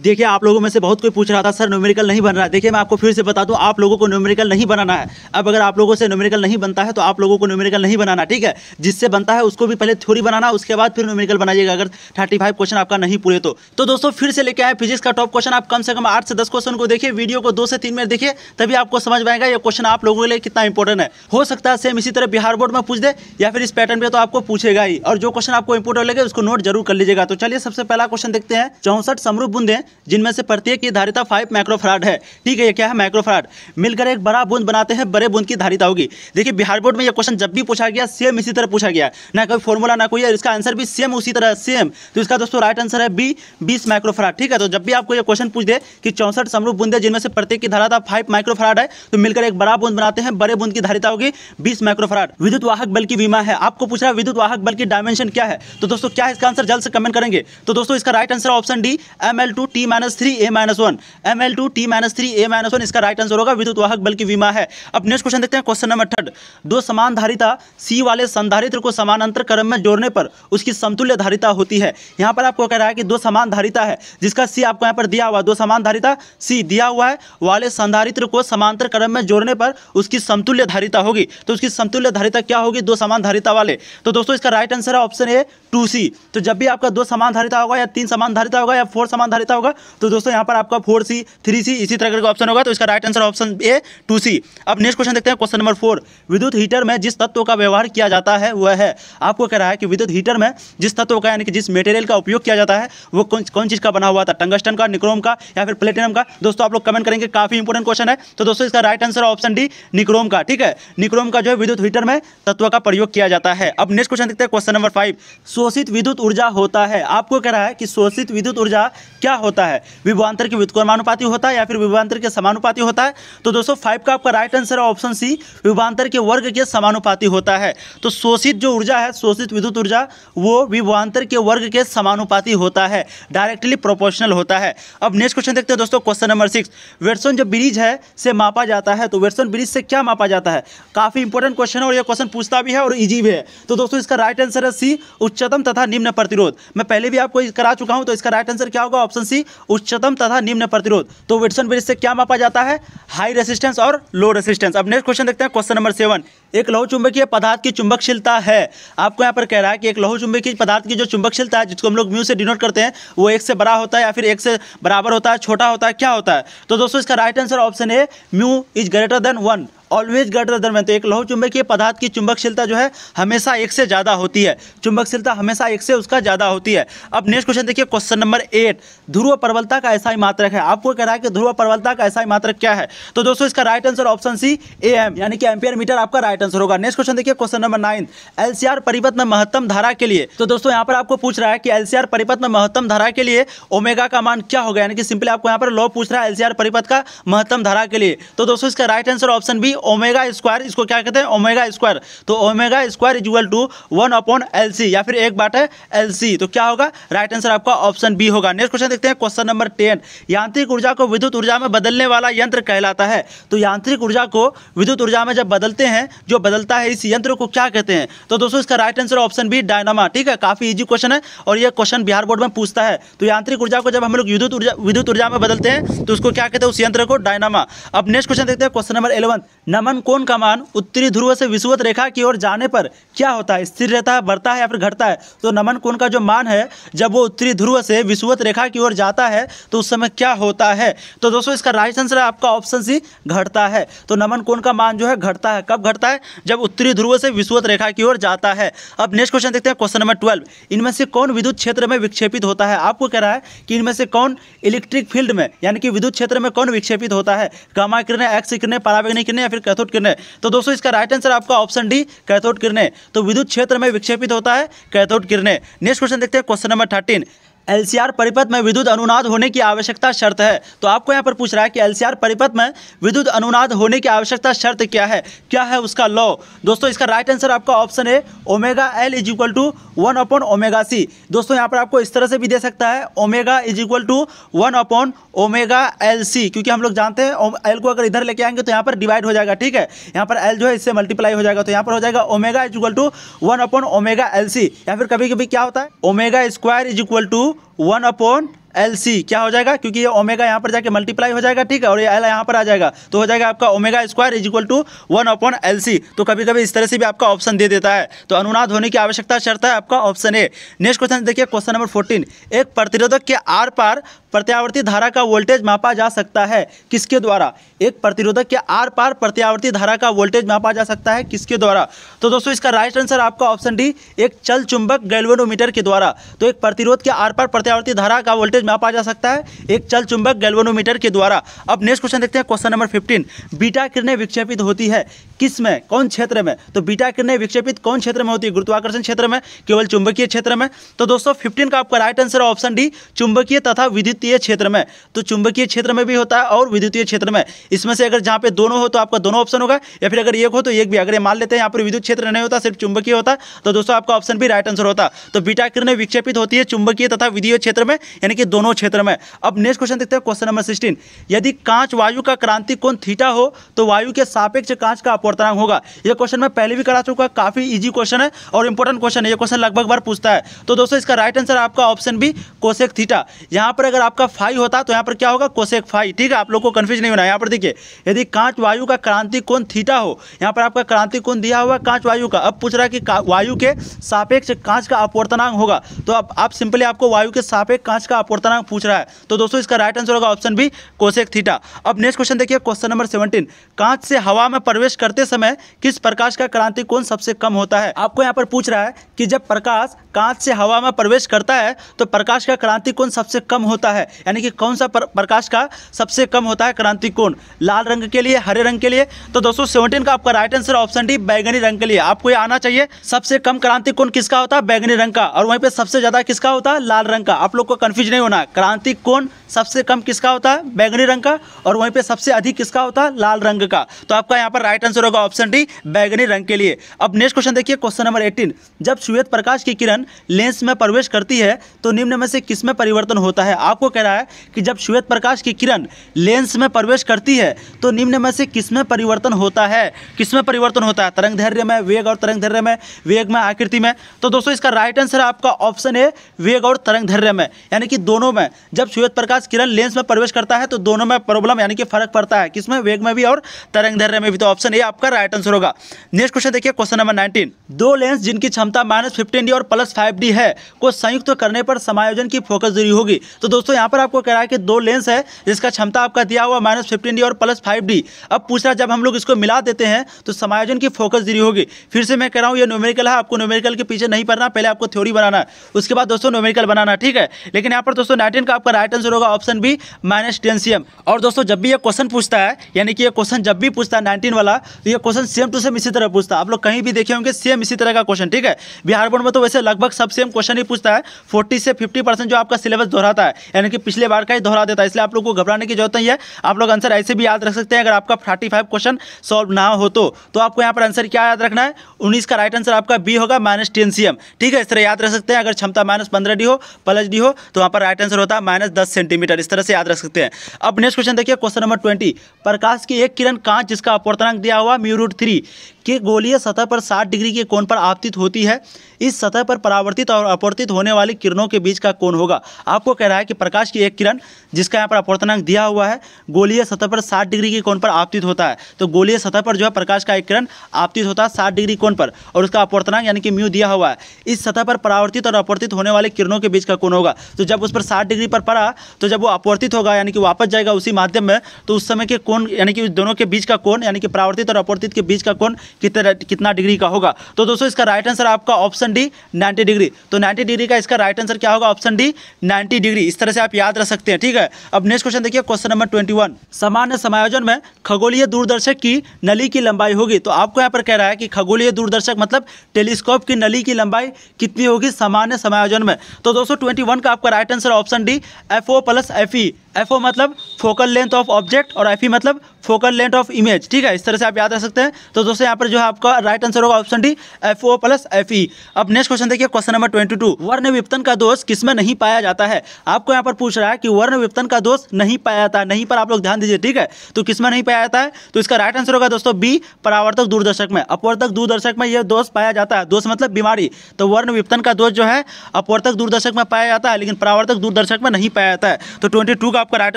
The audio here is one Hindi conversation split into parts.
देखिए आप लोगों में से बहुत कोई पूछ रहा था सर न्यूमेरिकल नहीं बन रहा है। देखिए मैं आपको फिर से बता दूं, आप लोगों को न्यूमेरिकल नहीं बनाना है। अब अगर आप लोगों से न्यूमेरिकल नहीं बनता है तो आप लोगों को न्यूमेरिकल नहीं बनाना, ठीक है। जिससे बनता है उसको भी पहले थ्योरी बनाना, उसके बाद फिर न्यूमेरिकल बनाइएगा अगर 35 क्वेश्चन आपका नहीं पूरे तो दोस्तों फिर से लेके आए फिजिक्स का टॉप क्वेश्चन। आप कम से कम 8 से 10 क्वेश्चन को देखिए, वीडियो को 2 से 3 मिनट देखिए, तभी आपको समझ में आएगा ये क्वेश्चन आप लोगों के लिए कितना इंपॉर्टेंट है। हो सकता है सेम इसी तरह बिहार बोर्ड में पूछ दे या फिर इस पैटर्न पे तो आपको पूछेगा ही, और जो क्वेश्चन आपको इंपॉर्टेंट लगे उसको नोट जरूर कर लीजिएगा। तो चलिए सबसे पहला क्वेश्चन देखते हैं। 64 समरूप बूंदें जिनमें से प्रत्येक की धारिता 5 माइक्रोफराड है, ठीक है। ये क्या है? माइक्रोफराड। मिलकर एक बड़ा बूंद बनाते हैं, बड़े बूंद की धारिता होगी। देखिए बिहार बोर्ड में ये क्वेश्चन जब भी पूछा गया सेम इसी तरह पूछा गया, ना कोई फॉर्मूला ना कोई है, इसका आंसर भी सेम उसी तरह सेम। तो इसका दोस्तों राइट आंसर है बी, 20 माइक्रोफराड, ठीक है। तो जब भी आपको ये क्वेश्चन पूछ दे कि 64 समरूप बूंदें जिनमें से प्रत्येक की धारिता 5 माइक्रोफराड है, तो मिलकर एक बड़ा बूंद बनाते हैं, बड़े बूंद की धारिता होगी 20 माइक्रोफराड। विद्युत वाहक बल की विमा है। आपको पूछ रहा है विद्युत वाहक बल की डायमेंशन क्या है, तो दोस्तों क्या है इसका आंसर, जल्द से कमेंट करेंगे। तो दोस्तों इसका right answer option D, ml2t-3a-1, ml2t-3a-1 इसका राइट आंसर होगा, विद्युत वाहक बल की विमा है। अब नेक्स्ट क्वेश्चन देखते हैं, क्वेश्चन नंबर 3। दो समान धारिता C वाले संधारित्र को समानांतर क्रम में जोड़ने पर उसकी समतुल्य धारिता होती है। यहाँ पर आपको कह रहा है कि दो समान धारिता है जिसका C आपको यहाँ पर दिया हुआ, दो समान धारिता C दिया हुआ है, वाले संधारित्र को समांतर क्रम में जोड़ने पर उसकी समतुल्य धारिता होगी। तो उसकी समतुल्य धारिता क्या होगी? दो समान धारिता वाले। तो दोस्तों इसका राइट आंसर है ऑप्शन ए 2C। तो जब भी आपका दो समान धारिता होगा या 3 समान धारिता होगा या 4 समान धारिता होगा, तो दोस्तों यहाँ पर आपका 4C 3C इसी तरह का ऑप्शन होगा। तो इसका right answer option A 2C। अब नेक्स्ट क्वेश्चन देखते हैं, क्वेश्चन नंबर 4। विद्युत हीटर में जिस तत्व का व्यवहार किया जाता है वह है, आपको कह रहा है कि विद्युत हीटर में जिस तत्व का यानी कि जिस मटेरियल का उपयोग किया जाता है वो कौन चीज का बना हुआ था, टंगस्टन का, निक्रोम का या फिर प्लेटिनम का। दोस्तों आप लोग कमेंट करेंगे, काफी इंपॉर्टेंट क्वेश्चन है। तो दोस्तों इसका right answer option D, nichrome का, ठीक है। निक्रोम का जो है विद्युत हीटर में तत्व का प्रयोग किया जाता है। अब नेक्स्ट क्वेश्चन देखते हैं, क्वेश्चन नंबर 5। शोषित विद्युत ऊर्जा होता है। आपको कह रहा है कि शोषित विद्युत ऊर्जा क्या होता है, विभवांतर के व्युत्क्रमानुपाती होता है या फिर विभवांतर के समानुपाती होता है। तो दोस्तों 5 का आपका राइट आंसर है ऑप्शन सी, विभवांतर के वर्ग के समानुपाती होता है। तो शोषित जो ऊर्जा है, शोषित विद्युत ऊर्जा, वो विभवांतर के वर्ग के समानुपाती होता है, डायरेक्टली प्रोपोर्शनल होता है। अब नेक्स्ट क्वेश्चन देखते हैं दोस्तों, क्वेश्चन नंबर 6। वेरसन जो ब्रिज है से मापा जाता है, तो वेरसन ब्रिज से क्या मापा जाता है? काफी इंपॉर्टेंट क्वेश्चन है और ये क्वेश्चन पूछता भी है और इजी भी है। तो दोस्तों इसका राइट आंसर है सी, उच्चतम तथा निम्न प्रतिरोध। मैं पहले भी आपको करा चुका हूं, तो इसका राइट आंसर क्या होगा? ऑप्शन सी, उच्चतम तथा निम्न प्रतिरोध। तो वेरसन ब्रिज से क्या मापा जाता है? हाई रेसिस्टेंस और लो रेसिस्टेंस। अब नेक्स्ट क्वेश्चन देखते हैं, क्वेश्चन नंबर 7। एक लौह चुंबकीय पदार्थ की चुंबकशीलता है। आपको यहाँ पर कह रहा है कि एक लौह चुंबकीय पदार्थ की जो चुंबकशीलता है, जिसको हम लोग म्यू से डिनोट करते हैं, वो 1 से बड़ा होता है या फिर 1 से बराबर होता है, छोटा होता है, क्या होता है? तो दोस्तों इसका right answer option A, mu is greater than 1, always greater than 1। तो एक लौह चुंबकीय पदार्थ की चुंबकशीलता जो है हमेशा 1 से ज़्यादा होती है, चुंबकशीलता हमेशा 1 से उसका ज़्यादा होती है। अब नेक्स्ट क्वेश्चन देखिए, क्वेश्चन नंबर 8। ध्रुव प्रबलता का ऐसा ही मात्रक है। आपको कह रहा है कि ध्रुव प्रबलता का ऐसा ही मात्रक क्या है? तो दोस्तों इसका right answer option C, AM यानी कि एम्पियर मीटर आपका राइट आंसर होगा। नेक्स्ट क्वेश्चन देखिए, क्वेश्चन नंबर 9। LCR परिपथ में महत्तम धारा के लिए, तो दोस्तों यहाँ पर आपको पूछ रहा है कि LCR परिपथ में महत्तम धारा के लिए ओमेगा का मान क्या होगा, यानी कि सिंपली आपको यहाँ पर लॉ पूछ रहा है LCR परिपथ का महत्तम धारा के लिए। तो दोस्तों इसका right answer option B, omega square, इसको क्या कहते हैं? Omega square. तो omega square equal to 1/LC या फिर 1/LC। तो क्या होगा? राइट आंसर आपका ऑप्शन बी होगा। नेक्स्ट क्वेश्चन देखते हैं, क्वेश्चन नंबर 10। यांत्रिक ऊर्जा को विद्युत ऊर्जा में बदलने वाला यंत्र कहलाता है। तो यांत्रिक ऊर्जा को विद्युत ऊर्जा में जब बदलते हैं, जो बदलता है इस यंत्र को क्या कहते हैं? तो दोस्तों इसका right answer option B, dynamo, ठीक है। काफी इजी क्वेश्चन है और ये क्वेश्चन बिहार बोर्ड में पूछता है। तो यांत्रिक ऊर्जा को जब हम लोग विद्युत ऊर्जा में बदलते हैं तो उसको क्या कहते हैं? उस यंत्र को डायनामा। अब नेक्स्ट क्वेश्चन देखते हैं, क्वेश्चन नंबर 11। नमन कोण का मान उत्तरी ध्रुव से विषुवत रेखा की ओर जाने पर क्या होता है? स्थिर रहता है, बढ़ता है या फिर घटता है? तो नमन कोण का जो मान है जब वो उत्तरी ध्रुव से विषुवत रेखा की ओर जाता है तो उस समय क्या होता है? तो दोस्तों इसका राइट आंसर है आपका ऑप्शन सी, घटता है। तो नमन कोण का मान जो है घटता है। कब घटता है? जब उत्तरी ध्रुव से विषुवत रेखा की ओर जाता है। अब नेक्स्ट क्वेश्चन देखते हैं, क्वेश्चन नंबर 12। इनमें से कौन विद्युत क्षेत्र में विक्षेपित होता है? आपको कह रहा है कि इनमें से कौन इलेक्ट्रिक फील्ड में यानी कि विद्युत क्षेत्र में कौन विक्षेपित होता है? गामा किरणें, एक्स किरणें, पराबैंगनी किरणें या फिर कैथोड किरणें? तो दोस्तों इसका राइट आंसर आपका ऑप्शन डी, कैथोड किरणें। तो विद्युत क्षेत्र में विक्षेपित होता है कैथोड किरणें। नेक्स्ट क्वेश्चन देखते हैं, क्वेश्चन नंबर 13। LCR परिपथ में विद्युत अनुनाद होने की आवश्यकता शर्त है। तो आपको यहाँ पर पूछ रहा है कि LCR परिपथ में विद्युत अनुनाद होने की आवश्यकता शर्त क्या है? क्या है उसका लॉ? दोस्तों इसका राइट आंसर आपका ऑप्शन है, omega L is equal to 1/ओमेगा C। दोस्तों यहाँ पर आपको इस तरह से भी दे सकता है, ओमेगा इज इक्वल टू 1/ओमेगा LC, क्योंकि हम लोग जानते हैं L को अगर इधर लेके आएंगे तो यहाँ पर डिवाइड हो जाएगा, ठीक है। यहाँ पर L जो है इससे मल्टीप्लाई हो जाएगा, तो यहाँ पर हो जाएगा ओमेगा इज इक्वल टू 1/ओमेगा LC। या फिर कभी कभी क्या होता है, omega square is equal to 1/LC LC क्या हो जाएगा, क्योंकि ये ओमेगा यहाँ पर जाके मल्टीप्लाई हो जाएगा, ठीक है, और ये L यहाँ पर आ जाएगा, तो हो जाएगा आपका omega square is equal to 1/LC। तो कभी कभी इस तरह से भी आपका ऑप्शन दे देता है, तो अनुनाद होने की आवश्यकता शर्त है आपका ऑप्शन ए। नेक्स्ट क्वेश्चन देखिए, क्वेश्चन नंबर 14, एक प्रतिरोधक के आर पार प्रत्यावर्ती धारा का वोल्टेज मापा जा सकता है किसके द्वारा। एक प्रतिरोधक के आर पार प्रत्यावर्ती धारा का वोल्टेज मापा जा सकता है किसके द्वारा। तो दोस्तों इसका राइट आंसर आपका ऑप्शन डी, एक चल चुंबक गैल्वेनोमीटर के द्वारा। तो एक प्रतिरोध के आर पार प्रत्यावर्ती धारा का वोल्टेज मापा जा सकता है एक चल चुंबक गैल्वेनोमीटर के द्वारा। अब नेक्स्ट क्वेश्चन देखते हैं, क्वेश्चन नंबर 15, बीटा किरणें विक्षेपित होती है किस में, कौन क्षेत्र में। तो बीटा किरणें विक्षेपित कौन क्षेत्र में होती है, गुरुत्वाकर्षण क्षेत्र में, केवल चुंबकीय क्षेत्र में। तो दोस्तों 15 का आपका राइट आंसर ऑप्शन डी, चुंबकीय तथा विद्युतीय क्षेत्र में। तो चुंबकीय क्षेत्र में भी होता है और विद्युतीय क्षेत्र में, इसमें से अगर जहाँ पे दोनों हो तो आपका दोनों ऑप्शन होगा, या फिर अगर एक हो तो एक भी। अगर ये मान लेते हैं यहाँ पर विद्युत क्षेत्र नहीं होता, सिर्फ चुंबकीय होता, तो दोस्तों आपका ऑप्शन भी राइट आंसर होता। तो बीटा किरणें विक्षेपित होती है चुंबकीय तथा विद्युतीय क्षेत्र में, यानी कि दोनों क्षेत्र में। अब नेक्स्ट क्वेश्चन देखते हैं, क्वेश्चन नंबर 16, यदि कांच वायु का क्रांतिक कोण थीटा हो तो वायु के सापेक्ष कांच का अपवर्तनांक होगा। यह क्वेश्चन मैं पहले भी करा चुका, काफी इजी क्वेश्चन है और इंपॉर्टेंट क्वेश्चन है, ये क्वेश्चन लगभग बार पूछता है। तो दोस्तों इसका राइट आंसर आपका ऑप्शन बी, कोसेक थीटा। यहाँ पर अगर आपका फाई होता तो यहाँ पर क्या होगा, कोसेक फाई, ठीक है, आप लोग को कंफ्यूज नहीं होना। यहाँ पर देखिए, यदि कांच वायु का क्रांतिक कोण थीटा हो, यहाँ पर आपका क्रांतिक कोण दिया हुआ कांच वायु का, अब पूछ रहा है कि वायु के सापेक्ष कांच का अपवर्तनांक होगा, तो अब आप सिंपली आपको वायु के सापेक्ष कांच का अपवर्तनांक पूछ रहा है, तो दोस्तों इसका राइट आंसर होगा ऑप्शन बी, कोसेक थीटा। अब नेक्स्ट क्वेश्चन देखिए, क्वेश्चन नंबर 17, कांच से हवा में प्रवेश करते समय किस प्रकाश का क्रांतिक कोण सबसे कम होता है। आपको यहाँ पर पूछ रहा है कि जब प्रकाश कांच से हवा में प्रवेश करता है तो प्रकाश का क्रांतिक कोण सबसे कम होता है, यानी कि कौन सा प्रकाश का सबसे कम होता है क्रांतिक कोण, लाल रंग के लिए, हरे रंग के लिए। तो दोस्तों 17 का आपका राइट आंसर ऑप्शन डी, बैगनी रंग के लिए। आपको ये आना चाहिए, सबसे कम क्रांतिक कोण किसका होता है, बैगनी रंग का, और वहीं पे सबसे ज्यादा किसका होता है, लाल रंग का। आप लोग को कंफ्यूज नहीं होना, क्रांतिक कोण सबसे कम किसका होता है, बैगनी रंग का, और वहीं पे सबसे अधिक किसका होता है, लाल रंग का। तो आपका यहाँ पर राइट आंसर होगा ऑप्शन डी, बैगनी रंग के लिए। अब नेक्स्ट क्वेश्चन देखिए, क्वेश्चन नंबर 18, जब श्वेत प्रकाश की किरण लेंस में प्रवेश करती है तो निम्न में से किस में परिवर्तन होता है। आपको कह रहा है कि जब श्वेत प्रकाश की किरण लेंस में प्रवेश करती है तो निम्न में से किस में परिवर्तन होता है, किस में परिवर्तन होता है, तरंग दैर्ध्य में, वेग और तरंग दैर्ध्य में, वेग में, आकृति में। तो दोस्तों इसका राइट आंसर आपका ऑप्शन है, वेग और तरंग दैर्ध्य में, यानी कि दोनों में। जब श्वेत प्रकाश किरण लेंस में प्रवेश करता है तो दोनों में प्रॉब्लम यानी कि फर्क पड़ता है, किसमें, वेग में भी और तरंग दैर्ध्य में भी। तो ऑप्शन ए आपका राइट आंसर होगा। नेक्स्ट क्वेश्चन देखिए, क्वेश्चन नंबर 19, दो लेंस जिनकी क्षमता -15D और +5D है को संयुक्त करने पर समायोजन की फोकस दूरी होगी। तो दोस्तों यहाँ पर आपको कह रहा है कि दो लेंस है जिसका क्षमता आपका दिया हुआ -15D और +5D। अब पूछ रहा है जब हम लोग इसको मिला देते हैं तो समायोजन की फोकस दूरी होगी। फिर से मैं कह रहा हूँ ये न्यूमेरिकल है, आपको न्यूमेरिकल के पीछे नहीं पड़ना, पहले आपको थ्योरी बनाना है, उसके बाद दोस्तों न्यूमेरिकल बनाना, ठीक है। लेकिन यहाँ पर दोस्तों 19 का आपका राइट आंसर होगा ऑप्शन बी, -10 cm। और दोस्तों जब भी ये क्वेश्चन पूछता है, यानी कि ये क्वेश्चन जब भी पूछता है 19 वाला, तो ये क्वेश्चन सेम टू सेम इसी तरह पूछता है। आप लोग कहीं भी देखे होंगे सेम इसी तरह का क्वेश्चन, ठीक है। बिहार बोर्ड में तो वैसे लगभग सब सेम क्वेश्चन ही पूछता है, 40 से 50% जो आपका सिलेबस दोहराता है, यानी कि पिछले बार का ही दोहरा देता है, इसलिए आप लोग को घबराने की जरूरत नहीं है। आप लोग आंसर ऐसे भी याद रख सकते हैं, अगर आपका 45 क्वेश्चन सॉल्व ना हो तो आपको यहाँ पर आंसर क्या याद रखना है, 19 का राइट आंसर आपका बी होगा, -10 cm, ठीक है। इस तरह याद रख सकते हैं, अगर क्षमता -15D हो, +D हो, तो वहाँ पर राइट आंसर होता है -10 सेंटीमीटर, इस तरह से याद रख सकते हैं। अब नेक्स्ट क्वेश्चन देखिए, क्वेश्चन नंबर 20, प्रकाश की एक किरण कांच जिसका अपवर्तनांक दिया हुआ μ√3 कि गोलीय सतह पर 60 डिग्री के कोण पर आपतित होती है, इस सतह पर परावर्तित और अपवर्तित होने वाली किरणों के बीच का कोण होगा। आपको कह रहा है कि प्रकाश की एक किरण जिसका यहाँ पर अपवर्तनांक दिया हुआ है, गोलीय सतह पर 60 डिग्री के कोण पर आपतित होता है। तो गोलीय सतह पर जो है प्रकाश का एक किरण आपतित होता है 60 डिग्री कोण पर, और उसका अपवर्तनांक यानी कि म्यू दिया हुआ है। इस सतह पर परावर्तित और अपवर्तित होने वाली किरणों के बीच का कोण होगा। तो जब उस पर 60 डिग्री पर पड़ा, तो जब वो अपवर्तित होगा यानी कि वापस जाएगा उसी माध्यम में, तो उस समय के कोण यानी कि दोनों के बीच का कोण यानी कि परावर्तित और अपवर्तित के बीच का कोण कितना डिग्री का होगा। तो दोस्तों इसका राइट आंसर आपका ऑप्शन डी, 90 डिग्री। तो 90 डिग्री का इसका राइट आंसर क्या होगा, ऑप्शन डी, 90 डिग्री। इस तरह से आप याद रख सकते हैं, ठीक है। अब नेक्स्ट क्वेश्चन देखिए, क्वेश्चन नंबर 21, सामान्य समायोजन में खगोलीय दूरदर्शक की नली की लंबाई होगी। तो आपको यहाँ पर कह रहा है कि खगोलीय दूरदर्शक मतलब टेलीस्कोप की नली की लंबाई कितनी होगी सामान्य समायोजन में। तो दोस्तों 21 का आपका right answer option D, FO + FE। FO मतलब फोकल लेंथ ऑफ ऑब्जेक्ट और FE मतलब फोकल लेंथ ऑफ इमेज। ठीक है, इस तरह से आप याद रख सकते हैं। तो दोस्तों यहाँ पर जो है आपका राइट आंसर होगा ऑप्शन डी FO + FE। अब नेक्स्ट क्वेश्चन देखिए, क्वेश्चन नंबर 22, वर्ण विपतन का दोष किसमें नहीं पाया जाता है। आपको यहाँ पर पूछ रहा है कि वर्ण विपतन का दोष नहीं पाया जाता है, नहीं पर आप लोग ध्यान दीजिए। ठीक है, तो किसमें नहीं पाया जाता है, तो इसका राइट आंसर होगा दोस्तों बी परावर्तक दूरदर्शक में। अपवर्तक दूरदर्शक में यह दोष पाया जाता है, दोष मतलब बीमारी। तो वर्ण विपतन का दोष जो है अपवर्तक दूरदर्शक में पाया जाता है, लेकिन परावर्तक दूरदर्शक में नहीं पाया जाता है। तो 22 का आपका राइट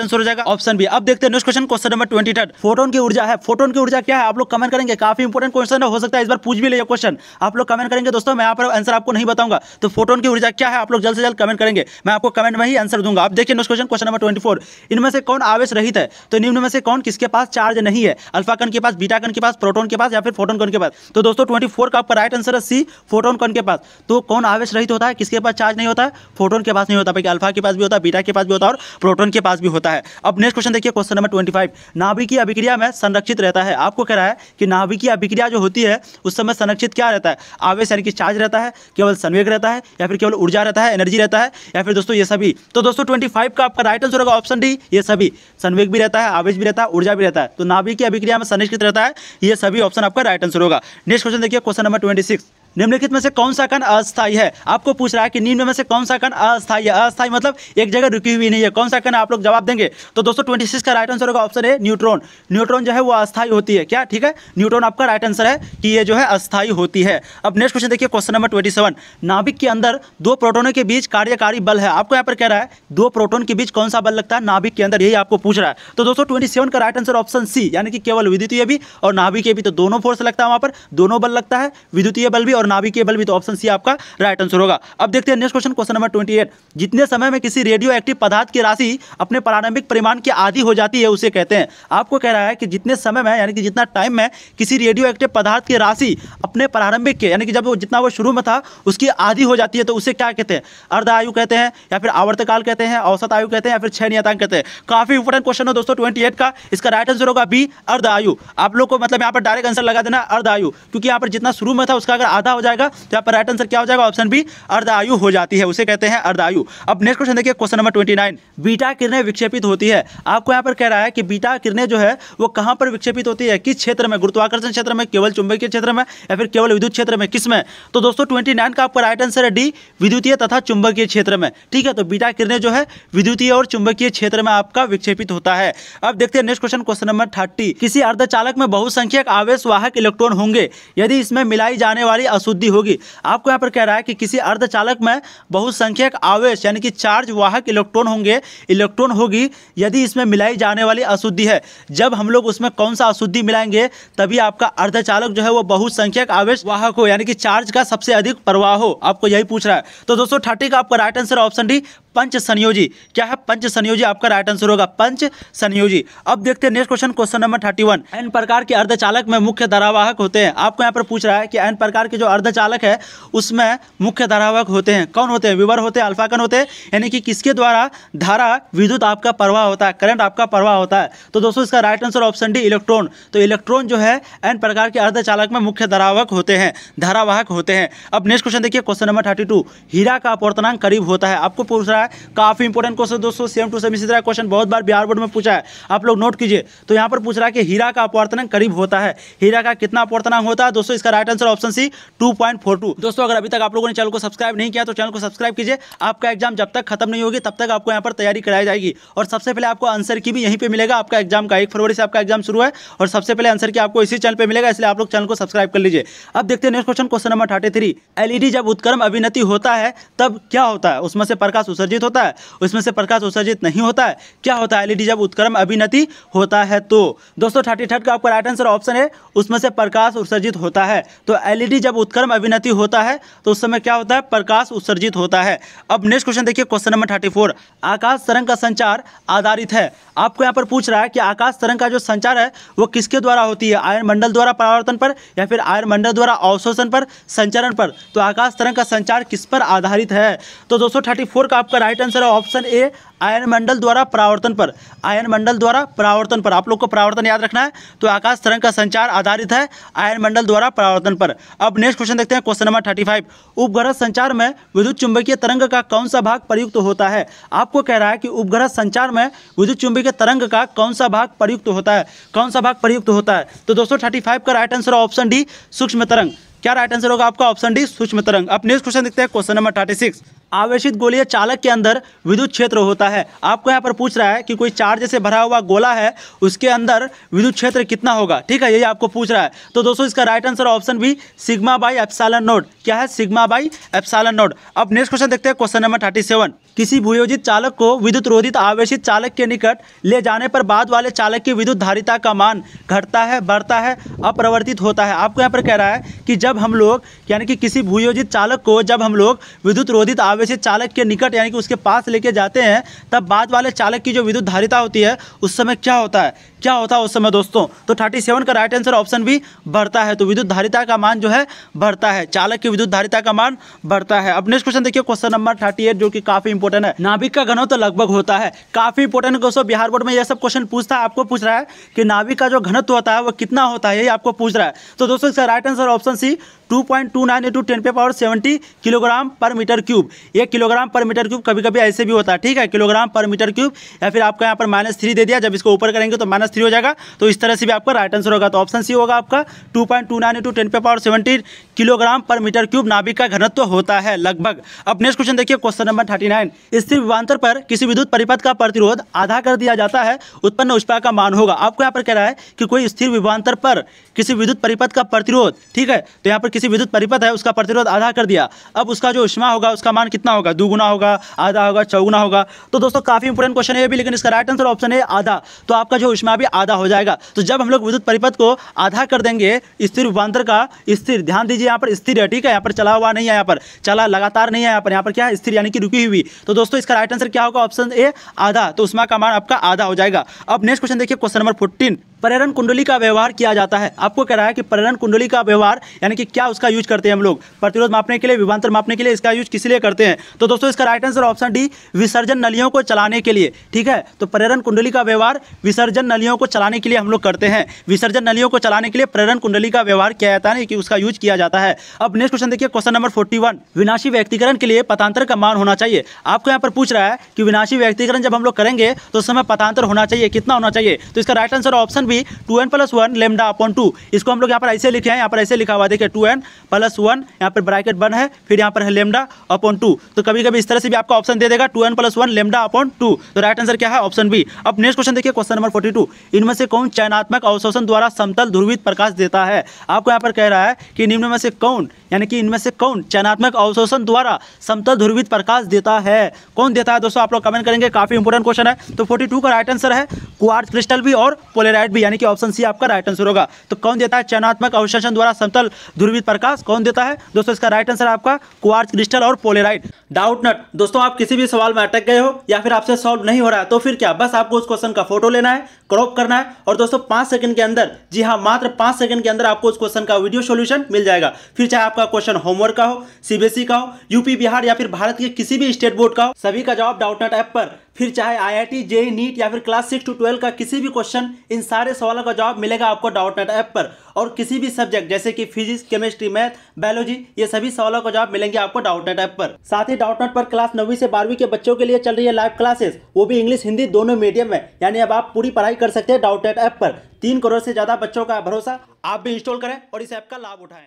आंसर हो जाएगा ऑप्शन बी। अब देखते हैं next question, question number 23, photon की ऊर्जा है। फोटोन की ऊर्जा क्या है, आप लोग कमेंट करेंगे। काफी इंपोर्टेंट क्वेश्चन हो सकता है इस बार पूछ भी ले क्वेश्चन, आप लोग कमेंट करेंगे दोस्तों। मैं यहाँ पर आंसर आपको नहीं बताऊंगा। तो फोटोन की ऊर्जा क्या है, आप लोग जल्द से जल्द कमेंट करेंगे, मैं आपको कमेंट में ही आंसर दूंगा। अब देखिए नेक्स्ट क्वेश्चन, क्वेश्चन नंबर 24, इनमें से कौन आवेश रहित है। तो निम्न में से कौन किसके पास चार्ज नहीं है, अल्फा कण के पास, बीटा कण के पास, प्रोटॉन के पास या फिर फोटोन कण के पास। तो दोस्तों 24 का आपका राइट आंसर है सी फोटोन कण के पास। तो कौन आवेश रहित होता है, किसके पास चार्ज नहीं होता है, फोटोन के पास नहीं होता, अल्फा के पास भी होता है, बीटा के पास भी होता है और प्रोटॉन के पास भी होता है। अब नेक्स्ट क्वेश्चन देखिए, क्वेश्चन नंबर 25, नाभिकीय अभिक्रिया में संरक्षित रहता है। आपको कह रहा है कि नाभिकीय अभिक्रिया जो होती है उस समय संरक्षित क्या रहता है, आवेश यानी कि चार्ज रहता है, केवल संवेग रहता है, या फिर केवल ऊर्जा रहता है, एनर्जी रहता है, या फिर दोस्तों ये सभी। तो दोस्तों 25 का आपका राइट आंसर होगा ऑप्शन डी, ये सभी। संवेग भी रहता है, आवेश भी रहता है, ऊर्जा भी रहता है। तो नाभिकीय अभिक्रिया में संरक्षित रहता है, ये सभी ऑप्शन आपका राइट आंसर होगा। नेक्स्ट क्वेश्चन देखिए, क्वेश्चन नंबर 26, निम्नलिखित में से कौन सा कण अस्थायी है। आपको पूछ रहा है कि निम्न में से कौन सा कण अस्थायी है। अस्थायी मतलब एक जगह रुकी हुई नहीं है, कौन सा कण, आप लोग जवाब देंगे। तो दोस्तों 26 का राइट आंसर होगा ऑप्शन ए न्यूट्रॉन। न्यूट्रॉन जो है वो अस्थायी होती है क्या, ठीक है, न्यूट्रॉन आपका राइट आंसर है कि ये जो है अस्थायी होती है। अब नेक्स्ट क्वेश्चन देखिए, क्वेश्चन नंबर 27, नाभिक के अंदर दो प्रोटोनों के बीच कार्यकारी बल है। आपको यहाँ पर कह रहा है दो प्रोटोन के बीच कौन सा बल लगता है नाभिक के अंदर, यही आपको पूछ रहा है। तो दोस्तों 27 का राइट आंसर ऑप्शन सी, यानी कि केवल विद्युतीय भी और नाभिकीय भी। तो दोनों फोर्स लगता है, वहां पर दोनों बल लगता है, विद्युतीय बल भी और नाभिकीय बल भी। तो ऑप्शन सी आपका राइट आंसर होगा। अब देखते हैं नेक्स्ट क्वेश्चन, क्वेश्चन नंबर 28, जितने समय में किसी रेडियो एक्टिव पदार्थ की राशि अपने प्रारंभिक परिमाण के आधी हो जाती है उसे कहते हैं। आपको कह रहा है कि जितने समय में यानी कि जितना टाइम में किसी रेडियो एक्टिव पदार्थ की राशि अपने प्रारंभिक के यानी कि जब वो जितना वो शुरू में था उसकी आधी हो जाती है तो उसे क्या कहते हैं, अर्ध आयु कहते हैं, या फिर आवर्तकाल कहते हैं, औसत आयु कहते हैं, या फिर क्षय नियतांक कहते हैं। काफी इंपोर्टेंट क्वेश्चन है दोस्तों 28 का। इसका राइट आंसर होगा बी अर्ध आयु। आप लोग को मतलब यहाँ पर डायरेक्ट आंसर लगा देना अर्ध आयु, क्योंकि यहाँ पर जितना शुरू में था उसका अगर आधा हो जाएगा तो यहाँ पर राइट आंसर क्या हो जाएगा, ऑप्शन बी अर्धायु हो जाती है, उसे कहते हैं अर्धायु। अब नेक्स्ट क्वेश्चन देखिए, क्वेश्चन नंबर 29, बीटा किरणें विक्षेपित होती है। आपको यहाँ पर कह रहा है कि बीटा किरणें जो है वो कहाँ पर विक्षेपित होती है, किस क्षेत्र में, गुरुत्वाकर्षण क्षेत्र में, केवल चुंबकीय क्षेत्र में, या फिर केवल विद्युत क्षेत्र में, किसमें। तो दोस्तों 29 का आपका राइट आंसर है डी विद्युतीय तथा चुंबकीय क्षेत्र में। ठीक है, तो बीटा किरणें जो है विद्युतीय और चुंबकीय क्षेत्र में आपका विक्षेपित होता है। अब देखते हैं नेक्स्ट क्वेश्चन, क्वेश्चन नंबर 30, किसी अर्धचालक में बहुसंख्यक आवेश वाहक इलेक्ट्रॉन होंगे यदि इसमें मिलाई जाने वाली अशुद्धि होगी। आपको यहाँ पर कह रहा है कि किसी अर्धचालक में बहुसंख्यक आवेश यानी कि चार्ज वाहक इलेक्ट्रॉन होंगे, इलेक्ट्रॉन होगी यदि इसमें मिलाई जाने वाली अशुद्धि है। जब हम लोग उसमें कौन सा अशुद्धि मिलाएंगे तभी आपका अर्धचालक जो है वो बहुसंख्यक आवेश वाहक हो, यानी कि चार्ज का सबसे अधिक प्रवाह हो। आपको यही पूछ रहा है। तो दोस्तों 30 का आपका राइट आंसर ऑप्शन डी पंच संयोजी। क्या है, पंच संयोजी आपका राइट आंसर होगा, पंच संयोजी। अब देखते हैं next question, question number 31, N प्रकार के अर्धचालक में मुख्य धारावाहक होते हैं। आपको यहाँ पर पूछ रहा है कि एन प्रकार के जो अर्धचालक है उसमें मुख्य धारावाहक होते हैं, कौन होते हैं, विवर होते हैं, अल्फा कण होते हैं, यानी कि किसके द्वारा धारा विद्युत आपका प्रवाह होता है, करंट आपका प्रवाह होता है। तो दोस्तों इसका right answer option D electron. तो इलेक्ट्रॉन जो है एन प्रकार के अर्धचालक में मुख्य धारावाहक होते हैं, धारावाहक होते हैं। अब नेक्स्ट क्वेश्चन देखिए, क्वेश्चन नंबर 32, हीरा का अपवर्तनांक करीब होता है। आपको पूछ रहा है, काफी इंपोर्टेंट क्वेश्चन दोस्तों, सेम टू सेम इसी तरह क्वेश्चन बहुत बार बिहार बोर्ड में पूछा है, आप लोग नोट कीजिए। तो यहाँ पर पूछ रहा है कि हीरा का अपवर्तनांक करीब होता है, हीरा का कितना अपवर्तनांक होता है। दोस्तों इसका राइट आंसर ऑप्शन सी 2.42। दोस्तों अगर अभी तक आप लोगों ने चैनल को सब्सक्राइब नहीं किया तो चैनल को सब्सक्राइब कीजिए। आपका एग्जाम जब तक खत्म नहीं होगी तब तक आपको यहाँ पर तैयारी कराई जाएगी, और सबसे पहले आपको आंसर की भी यहीं पे मिलेगा। आपका एग्जाम का 1 फरवरी से आपका एग्जाम शुरू है और सबसे पहले आंसर की आपको इसी चैनल पे मिलेगा, इसलिए आप लोग चैनल को सब्सक्राइब कर लीजिए। अब देखते हैं next question, question number 33, LED जब उत्क्रम अभिनति होता है तब क्या होता है, उसमें से प्रकाश उत्सर्जित होता है, उसमें से प्रकाश उत्सर्जित नहीं होता है, क्या होता है एलईडी जब उत्क्रम अभिनति होता है। तो दोस्तों 33 का आपका राइट आंसर ऑप्शन है उसमें से प्रकाश उत्सर्जित होता है। तो एलईडी जब उत्क्रम अभिनति होता है तो उस समय क्या होता है, प्रकाश उत्सर्जित होता है। अब नेक्स्ट क्वेश्चन देखिए, क्वेश्चन नंबर 34, आकाश तरंग का संचार आधारित है। आपको यहाँ पर पूछ रहा है कि आकाश तरंग का जो संचार है वो किसके द्वारा होती है, आयन मंडल द्वारा परावर्तन पर या फिर आयन मंडल द्वारा अवशोषण पर, संचरण पर। तो आकाश तरंग का संचार किस पर आधारित है। तो दोस्तों 34 का आपका राइट आंसर है ऑप्शन ए, आयनमंडल द्वारा परावर्तन पर। आयनमंडल द्वारा परावर्तन पर, आप लोग को परावर्तन याद रखना है, तो आकाश तरंग का संचार आधारित है आयनमंडल द्वारा परावर्तन पर। अब नेक्स्ट क्वेश्चन देखते हैं, क्वेश्चन नंबर 35। उपग्रह संचार में विद्युत चुंबकीय तरंग का कौन सा भाग प्रयुक्त होता है? आपको कह रहा है कि उपग्रह संचार में विद्युत चुंबकीय तरंग का कौन सा भाग प्रयुक्त होता है, कौन सा भाग प्रयुक्त होता है? तो दोस्तों 35 का राइट आंसर ऑप्शन डी, सूक्ष्म तरंग। क्या राइट आंसर होगा आपका? ऑप्शन डी, सूक्ष्म तरंग। अब नेक्स्ट क्वेश्चन देखते हैं, क्वेश्चन नंबर 36। आवेशित गोलीय चालक के अंदर विद्युत क्षेत्र होता है। आपको यहाँ पर पूछ रहा है कि कोई चार्ज से भरा हुआ गोला है, उसके अंदर विद्युत क्षेत्र कितना होगा, ठीक है, यही आपको पूछ रहा है। तो दोस्तों इसका right answer option B, sigma by epsilon naught. क्या है? Sigma by epsilon naught. अब नेक्स्ट क्वेश्चन देखते हैं, क्वेश्चन नंबर 37। किसी भूयोजित चालक को विद्युत रोधित आवेशित चालक के निकट ले जाने पर बाद वाले चालक की विद्युत धारिता का मान घटता है, बढ़ता है, अपरिवर्तित होता है? आपको यहाँ पर कह रहा है कि जब हम लोग यानी कि किसी भूयोजित चालक को जब हम लोग विद्युत रोधित आवेशित चालक के निकट यानी कि उसके पास लेके जाते हैं, तब बाद वाले चालक की जो विद्युत धारिता होती है उस समय क्या होता है, क्या होता है उस समय दोस्तों? तो 37 का राइट आंसर ऑप्शन बी, बढ़ता है। तो विद्युत धारिता का मान जो है बढ़ता है, चालक की विद्युत धारिता का मान बढ़ता है। अब नेक्स्ट क्वेश्चन देखिए, क्वेश्चन नंबर 38 जो कि काफी इंपॉर्टेंट है। नाभिक का घनत्व लगभग होता है, काफी इंपॉर्टेंट दोस्तों, बिहार बोर्ड में यह सब क्वेश्चन पूछता है। आपको पूछ रहा है कि नाभिक का जो घनत्व होता है वो कितना होता है, यही आपको पूछ रहा है। तो दोस्तों इसका right answer option C, 2.29 × 10⁻70 kilogram पर मीटर क्यूब। ये किलोग्राम पर मीटर क्यूब कभी कभी ऐसे भी होता है, ठीक है, किलोग्राम पर मीटर क्यूब, या फिर आपका यहाँ पर -3 दे दिया, जब इसको ऊपर करेंगे तो -3 हो जाएगा, तो इस तरह से भी आपका राइट आंसर होगा। तो ऑप्शन सी होगा आपका 2.29 × 10⁻70 किलोग्राम पर मीटर क्यूब नाभिक का घनत्व होता है लगभग। अब नेक्स्ट क्वेश्चन देखिए, क्वेश्चन नंबर 39। स्थिर विभवांतर पर किसी विद्युत परिपथ का प्रतिरोध आधा कर दिया जाता है, उत्पन्न ऊष्मा का मान होगा। आपको यहाँ पर कह रहा है कि कोई स्थिर विभवांतर पर किसी विद्युत परिपथ का प्रतिरोध, ठीक है, तो यहाँ पर किसी विद्युत परिपथ है उसका प्रतिरोध आधा कर दिया, अब उसका जो ऊष्मा होगा उसका मान कितना होगा? दुगुना होगा, आधा होगा, चौगुना होगा? तो दोस्तों काफी इंपॉर्टेंट क्वेश्चन है ये भी, लेकिन इसका राइट आंसर ऑप्शन है आधा। तो आपका जो ऊष्मा भी आधा हो जाएगा। तो जब हम लोग विद्युत परिपथ को आधा कर देंगे स्थिर विभवांतर का, स्थिर, ध्यान दीजिए यहाँ पर स्थिर है, ठीक है, यहाँ पर चला हुआ नहीं है, यहाँ पर चला लगातार नहीं है, यहाँ पर क्या है? स्थिर यानी कि रुकी हुई। तो दोस्तों इसका राइट आंसर क्या होगा? ऑप्शन ए, आधा। तो ऊष्मा का मान आपका आधा हो जाएगा। अब नेक्स्ट क्वेश्चन देखिए, क्वेश्चन नंबर 14। प्रेरण कुंडली का व्यवहार किया जाता है। आपको कह रहा है कि प्रेरण कुंडली का व्यवहार यानी कि क्या उसका यूज करते हैं हम लोग? प्रतिरोध मापने के लिए, विभवांतर मापने के लिए इसका यूज किस लिए करते हैं? तो दोस्तों इसका राइट आंसर ऑप्शन डी, विसर्जन नलियों को चलाने के लिए, ठीक है। तो प्रेरण कुंडली का व्यवहार विसर्जन नलियों को चलाने के लिए हम लोग करते हैं। विसर्जन नलियों को चलाने के लिए प्रेरण कुंडली का व्यवहार किया जाता है, कि उसका यूज किया जाता है। अब नेक्स्ट क्वेश्चन देखिए, क्वेश्चन नंबर 41। विनाशी व्यक्तिकरण के लिए पथांतर का मान होना चाहिए। आपको यहाँ पर पूछ रहा है कि विनाशी व्यक्तिकरण जब हम लोग करेंगे तो उस समय पथांतर होना चाहिए, कितना होना चाहिए? तो इसका right answer option B, 2n+1 λ/2। इसको हम लोग यहाँ पर ऐसे लिखे हैं, यहाँ पर ऐसे लिखा हुआ देखिए 2n+1, यहाँ पर ब्रैकेट बंद है, फिर यहाँ पर है λ/2। तो कभी कभी इस तरह से भी आपका ऑप्शन दे देगा 2n+1 λ/2। तो राइट आंसर क्या है? Option B. अब नेक्स्ट क्वेश्चन देखिए, क्वेश्चन नंबर 42। इनमें से कौन चयनात्मक अवशोषण द्वारा समतल ध्रुवित प्रकाश देता है? आपको यहाँ पर कह रहा है कि निम्न में से कौन, यानी कि इनमें से कौन चयनात्मक अवशोषण द्वारा समतल ध्रुवित प्रकाश देता है? कौन देता है दोस्तों? आप लोग कमेंट करेंगे, काफी इंपॉर्टेंट क्वेश्चन है। तो 42 का राइट आंसर है क्वार्ट्ज क्रिस्टल भी और पोलेराइट भी, यानी कि ऑप्शन सी आपका राइट आंसर होगा। तो कौन देता है चयनात्मक अवशोषण द्वारा समतल ध्रुवित प्रकाश? कौन देता है दोस्तों? इसका राइट आंसर आपका क्वार्ट्ज क्रिस्टल और पोलेराइट। डाउट नट दोस्तों, आप किसी भी सवाल में अटक गए हो या फिर आपसे सॉल्व नहीं हो रहा है, तो फिर क्या, बस आपको उस क्वेश्चन का फोटो लेना है, क्रॉप करना है, और दोस्तों 5 सेकंड के अंदर, जी हाँ मात्र 5 सेकंड के अंदर आपको उस क्वेश्चन का वीडियो सॉल्यूशन मिल जाएगा। फिर चाहे आपका क्वेश्चन होमवर्क का हो, सीबीएसई का हो, यूपी बिहार या फिर भारत के किसी भी स्टेट बोर्ड का हो, सभी का जवाब डाउट नट ऐप पर। फिर चाहे आईआईटी, जेईई, नीट या फिर क्लास 6 to 12 का किसी भी क्वेश्चन, इन सारे सवालों का जवाब मिलेगा आपको डाउट नट ऐप पर। और किसी भी सब्जेक्ट जैसे कि फिजिक्स, केमिस्ट्री, मैथ, बायोलॉजी, ये सभी सवालों का जवाब मिलेंगे आपको डाउट नट ऐप पर। साथ ही डाउट नट पर क्लास 9वीं से 12वीं के बच्चों के लिए चल रही है लाइव क्लासेस, वो भी इंग्लिश हिंदी दोनों मीडियम में, यानी अब आप पूरी पढ़ाई कर सकते हैं डाउट नट ऐप पर। 3 करोड़ से ज्यादा बच्चों का भरोसा, आप भी इंस्टॉल करें और इस ऐप का लाभ उठाएं।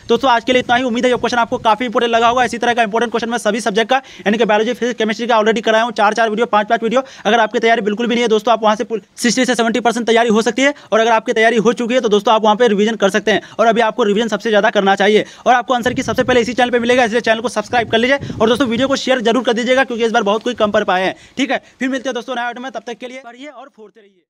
दोस्तों आज के लिए इतना ही। उम्मीद है ये क्वेश्चन आपको काफी इंपॉर्टेंट लगा होगा। इसी तरह का इंपॉर्टेंट क्वेश्चन मैं सभी सब्जेक्ट का, यानी कि बायोलॉजी, फिजिक्स, केमिस्ट्री का ऑलरेडी कराया हूं, 4 वीडियो, 5 वीडियो। अगर आपकी तैयारी बिल्कुल भी नहीं है दोस्तों, आप वहां से 60 से 70% तैयारी हो सकती है। और अगर आपकी तैयारी हो चुकी है तो दोस्तों आप वहां पे रिवीजन कर सकते हैं, और अभी आपको रिवीजन सबसे ज्यादा करना चाहिए। और आपको आंसर की सबसे पहले इसी चैनल पर मिलेगा, इसलिए चैनल को सब्सक्राइब कर लीजिए। और दोस्तों वीडियो को शेयर जरूर कर दीजिएगा, क्योंकि इस बार बहुत कोई कम पढ़ पाए हैं। ठीक है, फिर मिलते हैं दोस्तों नए वीडियो में, तब तक के लिए पढ़िए और फोड़ते रहिए।